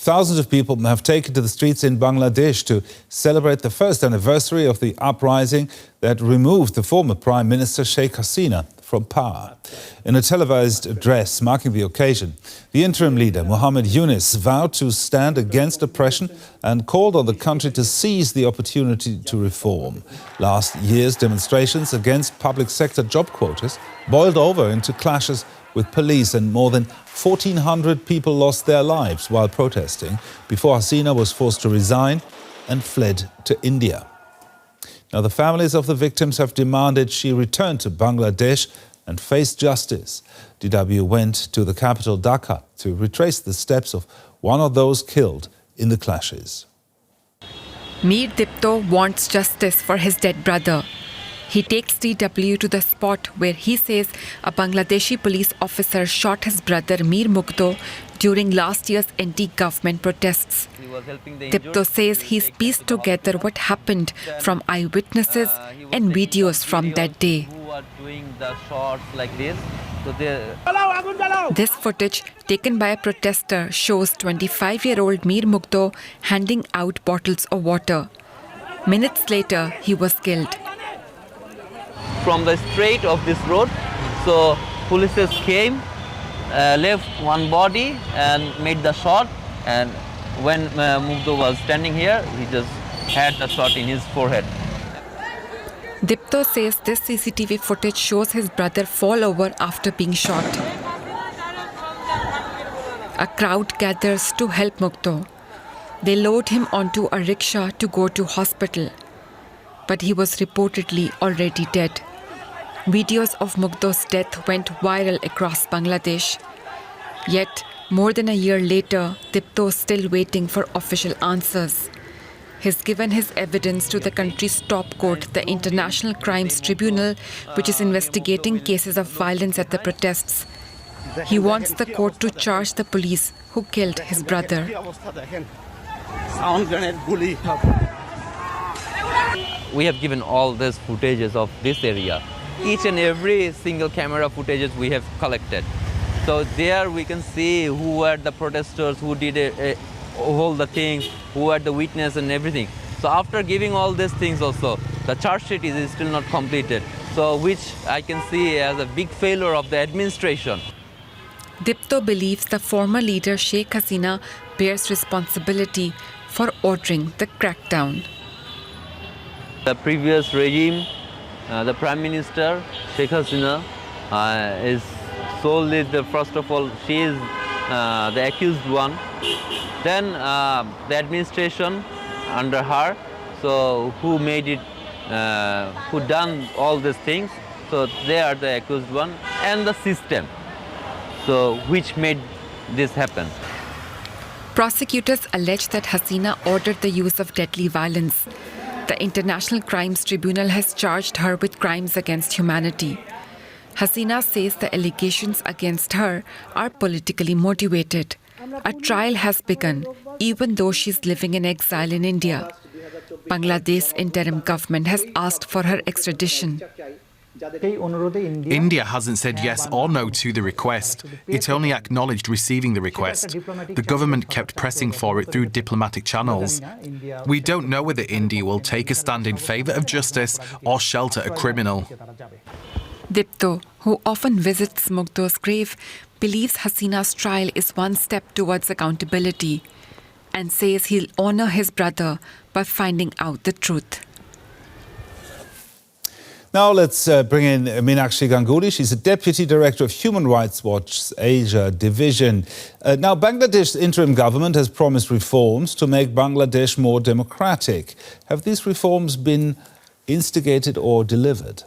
Thousands of people have taken to the streets in Bangladesh to celebrate the first anniversary of the uprising that removed the former Prime Minister Sheikh Hasina from power. In a televised address marking the occasion, the interim leader, Muhammad Yunus, vowed to stand against oppression and called on the country to seize the opportunity to reform. Last year's demonstrations against public sector job quotas boiled over into clashes with police, and more than 1,400 people lost their lives while protesting before Hasina was forced to resign and fled to India. Now, the families of the victims have demanded she return to Bangladesh and face justice. DW went to the capital Dhaka to retrace the steps of one of those killed in the clashes. Mir Dipto wants justice for his dead brother. He takes DW to the spot where he says a Bangladeshi police officer shot his brother Mir Mugdo during last year's anti-government protests. Dipto says he's pieced together what happened from eyewitnesses and videos from that day. This footage, taken by a protester, shows 25-year-old Mir Mugdo handing out bottles of water. Minutes later, he was killed. From the straight of this road, so police came, left one body and made the shot, and when Mugdo was standing here, he just had the shot in his forehead. Dipto says this CCTV footage shows his brother fall over after being shot. A crowd gathers to help Mugdo. They load him onto a rickshaw to go to hospital, but he was reportedly already dead. Videos of Mugdo's death went viral across Bangladesh. Yet, more than a year later, Dipto is still waiting for official answers. He's given his evidence to the country's top court, the International Crimes Tribunal, which is investigating cases of violence at the protests. He wants the court to charge the police who killed his brother. We have given all these footages of this area. Each and every single camera footages we have collected. So there we can see who were the protesters, who did all the things, who were the witness and everything. So after giving all these things also, the charge sheet is still not completed. So which I can see as a big failure of the administration. Dipto believes the former leader Sheikh Hasina bears responsibility for ordering the crackdown. The previous regime, the Prime Minister Sheikh Hasina is solely first of all, she is the accused one. Then the administration under her, so who made it, who done all these things, so they are the accused one, and the system, so which made this happen. Prosecutors allege that Hasina ordered the use of deadly violence. The International Crimes Tribunal has charged her with crimes against humanity. Hasina says the allegations against her are politically motivated. A trial has begun, even though she's living in exile in India. Bangladesh's interim government has asked for her extradition. India hasn't said yes or no to the request. It only acknowledged receiving the request. The government kept pressing for it through diplomatic channels. We don't know whether India will take a stand in favour of justice or shelter a criminal. Dipto, who often visits Mugdo's grave, believes Hasina's trial is one step towards accountability and says he'll honour his brother by finding out the truth. Now let's bring in Meenakshi Ganguly. She's a Deputy Director of Human Rights Watch's Asia Division. Now, Bangladesh's interim government has promised reforms to make Bangladesh more democratic. Have these reforms been instigated or delivered?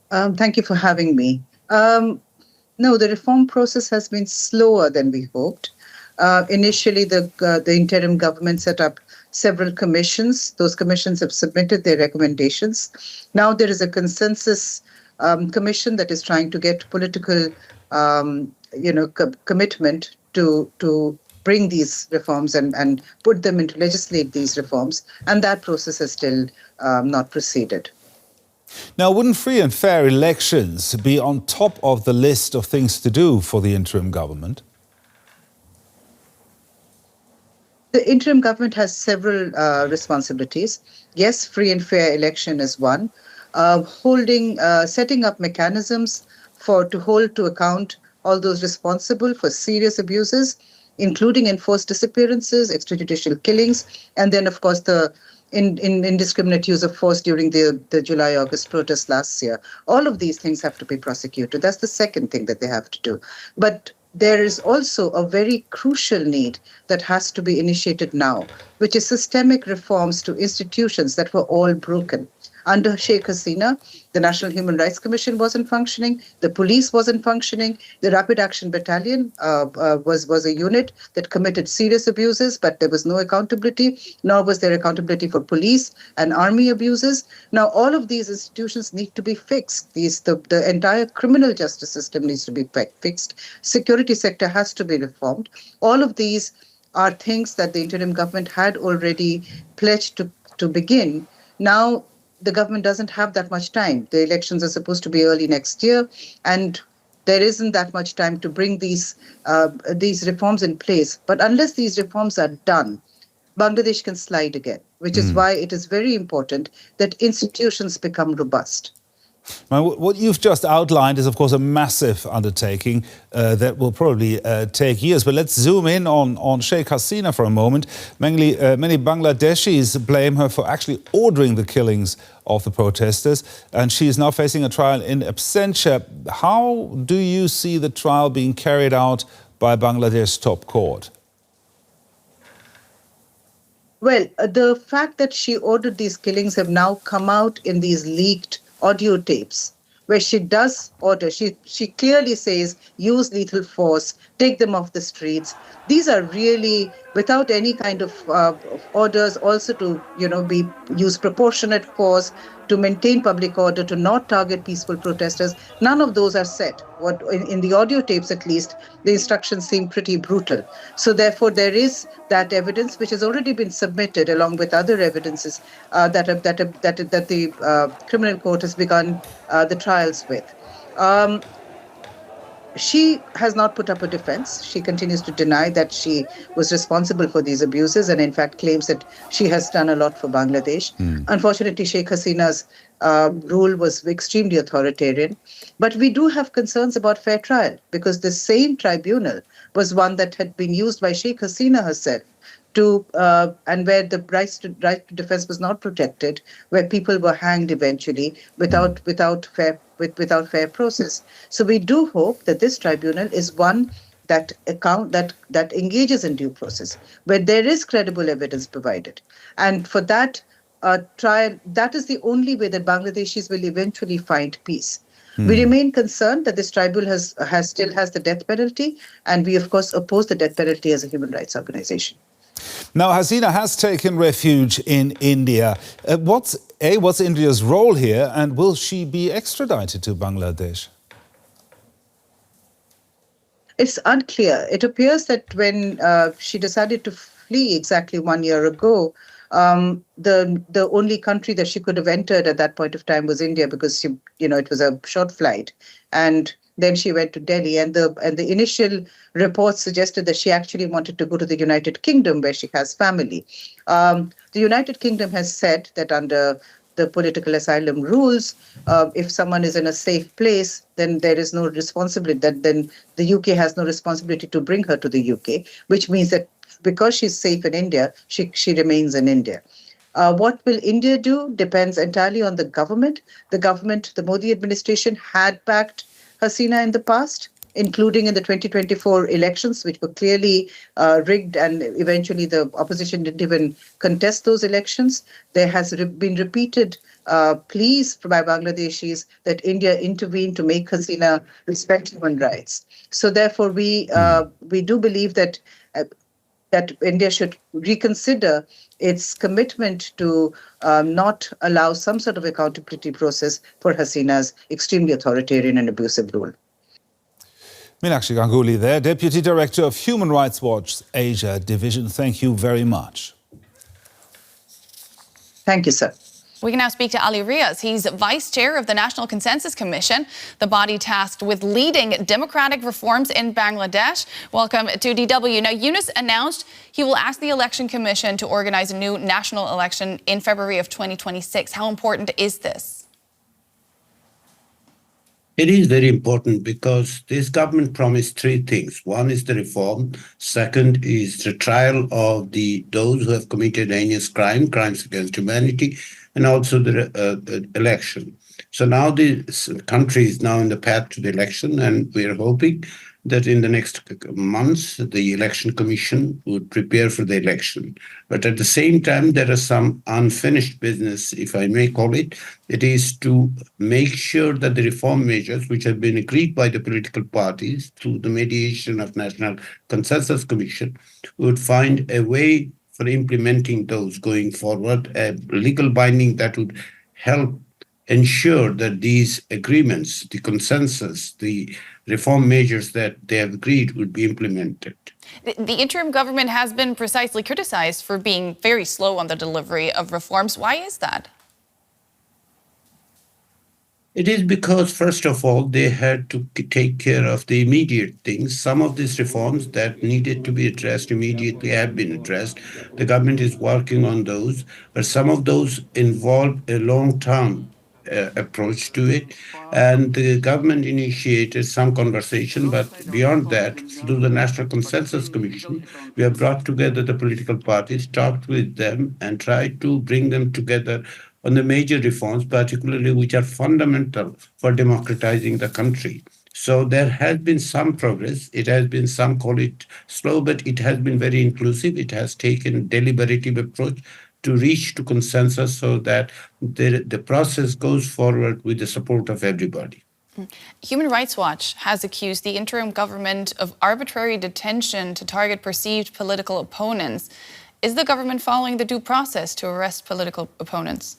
Thank you for having me. No, the reform process has been slower than we hoped. Initially, the interim government set up several commissions. Those commissions have submitted their recommendations. Now there is a consensus commission that is trying to get political, commitment to bring these reforms and put them into legislate these reforms. And that process has still not proceeded. Now, wouldn't free and fair elections be on top of the list of things to do for the interim government? The interim government has several responsibilities. Yes, free and fair election is one. Setting up mechanisms to hold to account all those responsible for serious abuses, including enforced disappearances, extrajudicial killings, and then, of course, the indiscriminate use of force during the July-August protests last year. All of these things have to be prosecuted. That's the second thing that they have to do. But there is also a very crucial need that has to be initiated now, which is systemic reforms to institutions that were all broken. Under Sheikh Hasina, the National Human Rights Commission wasn't functioning, the police wasn't functioning, the Rapid Action Battalion was a unit that committed serious abuses, but there was no accountability, nor was there accountability for police and army abuses. Now, all of these institutions need to be fixed. The entire criminal justice system needs to be fixed. Security sector has to be reformed. All of these are things that the interim government had already pledged to begin. Now, the government doesn't have that much time. The elections are supposed to be early next year, and there isn't that much time to bring these reforms in place. But unless these reforms are done, Bangladesh can slide again, which is why it is very important that institutions become robust. Now, what you've just outlined is, of course, a massive undertaking that will probably take years. But let's zoom in on Sheikh Hasina for a moment. Many Bangladeshis blame her for actually ordering the killings of the protesters, and she is now facing a trial in absentia. How do you see the trial being carried out by Bangladesh's top court? Well, the fact that she ordered these killings have now come out in these leaked audio tapes, where she does order. She clearly says, use lethal force, take them off the streets. These are really without any kind of orders, also to use proportionate force, to maintain public order, to not target peaceful protesters. None of those are set. What in the audio tapes, at least, the instructions seem pretty brutal. So therefore, there is that evidence which has already been submitted, along with other evidences that the criminal court has begun the trials with. She has not put up a defense. She continues to deny that she was responsible for these abuses, and in fact claims that she has done a lot for Bangladesh. Unfortunately, Sheikh Hasina's rule was extremely authoritarian. But we do have concerns about fair trial, because the same tribunal was one that had been used by Sheikh Hasina herself and where the right to defense was not protected, where people were hanged eventually without fair process. So we do hope that this tribunal is one that engages in due process, where there is credible evidence provided, and for that trial, that is the only way that Bangladeshis will eventually find peace. We remain concerned that this tribunal still has the death penalty, and we of course oppose the death penalty as a human rights organization. Now, Hasina has taken refuge in India. What's India's role here, and will she be extradited to Bangladesh? It's unclear. It appears that when she decided to flee exactly 1 year ago, the only country that she could have entered at that point of time was India, because it was a short flight, and then she went to Delhi, and the initial reports suggested that she actually wanted to go to the United Kingdom, where she has family. The United Kingdom has said that under the political asylum rules, if someone is in a safe place, then there is no responsibility. Then the UK has no responsibility to bring her to the UK, which means that because she's safe in India, she remains in India. What will India do depends entirely on the government. The Modi administration had backed Hasina in the past, including in the 2024 elections, which were clearly rigged, and eventually the opposition didn't even contest those elections. There has been repeated pleas by Bangladeshis that India intervene to make Hasina respect human rights. So therefore, we do believe that India should reconsider its commitment to not allow some sort of accountability process for Hasina's extremely authoritarian and abusive rule. Meenakshi Ganguly there, Deputy Director of Human Rights Watch's Asia Division. Thank you very much. Thank you, sir. We can now speak to Ali Riaz. He's vice chair of the National Consensus Commission, the body tasked with leading democratic reforms in Bangladesh. Welcome to DW. Now, Yunus announced he will ask the Election Commission to organize a new national election in February of 2026. How important is this? It is very important because this government promised three things. One is the reform. Second is the trial of those who have committed heinous crimes against humanity, and also the election. So now the country is now in the path to the election, and we are hoping that in the next months, the Election Commission would prepare for the election. But at the same time, there is some unfinished business, if I may call it. It is to make sure that the reform measures, which have been agreed by the political parties through the mediation of National Consensus Commission, would find a way for implementing those going forward, a legal binding that would help ensure that these agreements, the consensus, the reform measures that they have agreed would be implemented. The interim government has been precisely criticized for being very slow on the delivery of reforms. Why is that? It is because, first of all, they had to take care of the immediate things. Some of these reforms that needed to be addressed immediately have been addressed. The government is working on those, but some of those involve a long-term approach to it. And the government initiated some conversation, but beyond that, through the National Consensus Commission, we have brought together the political parties, talked with them, and tried to bring them together on the major reforms, particularly which are fundamental for democratizing the country. So there has been some progress. It has been, some call it slow, but it has been very inclusive. It has taken a deliberative approach to reach to consensus so that the process goes forward with the support of everybody. Human Rights Watch has accused the interim government of arbitrary detention to target perceived political opponents. Is the government following the due process to arrest political opponents?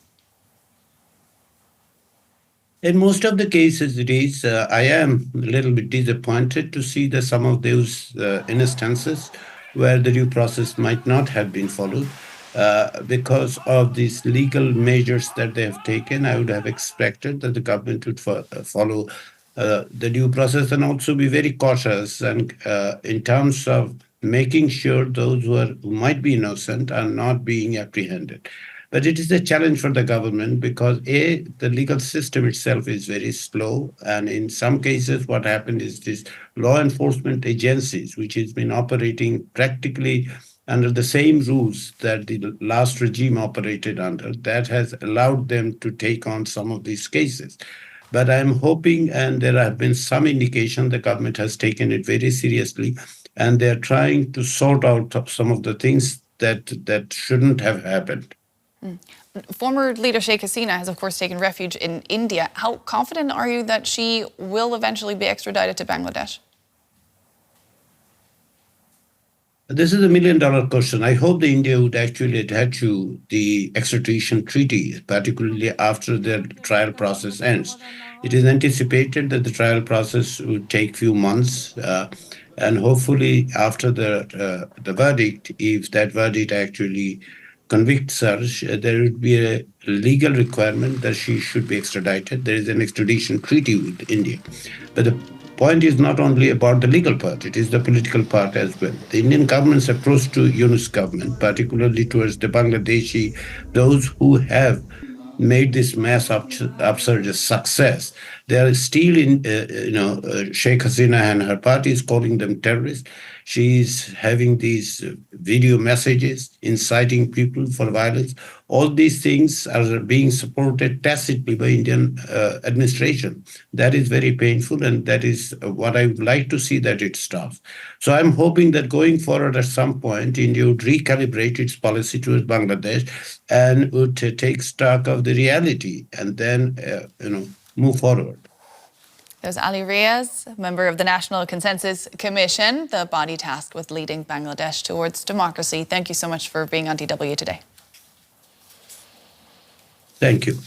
In most of the cases, it is. I am a little bit disappointed to see that some of those instances where the due process might not have been followed. Because of these legal measures that they have taken, I would have expected that the government would follow the due process and also be very cautious and in terms of making sure those who might be innocent are not being apprehended. But it is a challenge for the government because the legal system itself is very slow. And in some cases, what happened is these law enforcement agencies, which has been operating practically under the same rules that the last regime operated under, that has allowed them to take on some of these cases. But I'm hoping, and there have been some indication, the government has taken it very seriously, and they're trying to sort out some of the things that shouldn't have happened. Former leader Sheikh Hasina has, of course, taken refuge in India. How confident are you that she will eventually be extradited to Bangladesh? This is $1 million question. I hope the India would actually attach to the extradition treaty, particularly after the trial process ends. It is anticipated that the trial process would take few months, and hopefully after the verdict, if that verdict actually convicts her, there would be a legal requirement that she should be extradited. There is an extradition treaty with India. But the point is not only about the legal part, it is the political part as well. The Indian government's approach to Yunus government, particularly towards the Bangladeshi, those who have made this mass upsurge a success, they are still in, Sheikh Hasina and her party is calling them terrorists. She is having these video messages inciting people for violence. All these things are being supported tacitly by Indian administration. That is very painful, and that is what I would like to see that it stops. So I'm hoping that going forward at some point, India would recalibrate its policy towards Bangladesh and would take stock of the reality and then, move forward. There's Ali Riaz, member of the National Consensus Commission, the body tasked with leading Bangladesh towards democracy. Thank you so much for being on DW today. Thank you.